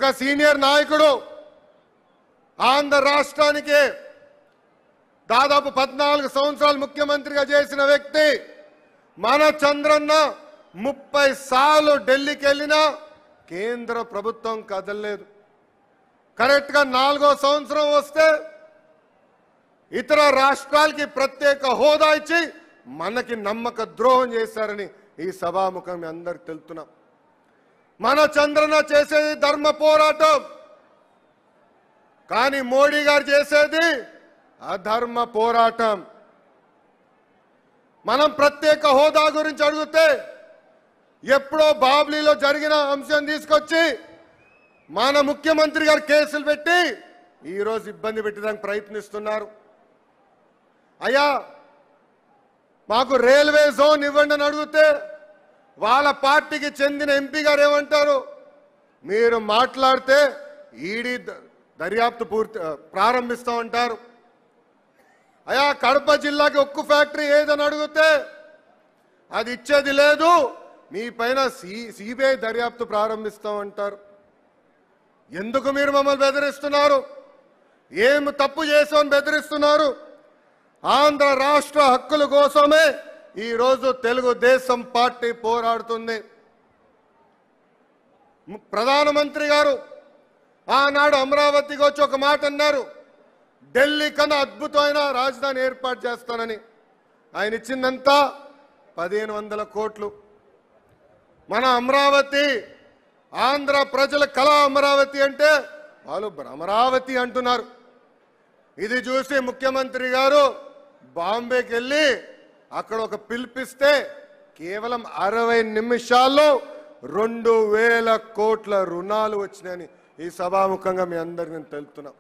ఒక సీనియర్ నాయకుడు ఆంధ్ర రాష్ట్రానికి దాదాపు 14 సంవత్సరాలు ముఖ్యమంత్రిగా చేసిన వ్యక్తి మన చంద్రన్న 30 సార్లు ఢిల్లీకి వెళ్ళినా కేంద్ర ప్రభుత్వం కదలలేదు. కరెక్ట్గా 4వ సంవత్సరం వస్తే ఇతర రాష్ట్రాలకి ప్రత్యేక హోదా ఇచ్చి మనకి నమ్మక ద్రోహం చేశారని ఈ సభాముఖం మీ అందరికి తెలుస్తున్నాం. మన చంద్రన్న చేసేది ధర్మ పోరాటం, కానీ మోడీ గారు చేసేది అధర్మ పోరాటం. మనం ప్రత్యేక హోదా గురించి అడిగితే ఎప్పుడో బాబ్లీలో జరిగిన అంశం తీసుకొచ్చి మన ముఖ్యమంత్రి గారు కేసులు పెట్టి ఈరోజు ఇబ్బంది పెట్టడానికి ప్రయత్నిస్తున్నారు. అయ్యా మాకు రైల్వే జోన్ ఇవ్వండి అని అడిగితే వాళ్ళ పార్టీకి చెందిన ఎంపీ గారు ఏమంటారు, మీరు మాట్లాడితే ఈడీ దర్యాప్తు ప్రారంభిస్తామంటారు. అయ్యా కడప జిల్లాకి ఉక్కు ఫ్యాక్టరీ ఏదని అడిగితే అది ఇచ్చేది లేదు, మీ పైన సిబిఐ దర్యాప్తు ప్రారంభిస్తామంటారు. ఎందుకు మీరు మమ్మల్ని బెదిరిస్తున్నారు? ఏం తప్పు చేసామని బెదిరిస్తున్నారు? ఆంధ్ర రాష్ట్ర హక్కుల కోసమే ఈరోజు తెలుగుదేశం పార్టీ పోరాడుతుంది. ప్రధానమంత్రి గారు ఆనాడు అమరావతికి వచ్చి ఒక మాట అన్నారు, ఢిల్లీ కన్నా అద్భుతమైన రాజధాని ఏర్పాటు చేస్తానని. ఆయన ఇచ్చిందంతా 1500 కోట్లు. మన అమరావతి ఆంధ్ర ప్రజల కళ అమరావతి అంటే వాళ్ళు అమరావతి అంటున్నారు. ఇది చూసి ముఖ్యమంత్రి గారు బాంబేకి వెళ్ళి అక్కడ ఒక పిలిపిస్తే కేవలం 60 నిమిషాల్లో 2000 కోట్ల రుణాలు వచ్చినాయని ఈ సభాముఖంగా మీ అందరికీ నేను తెలుపుతున్నా.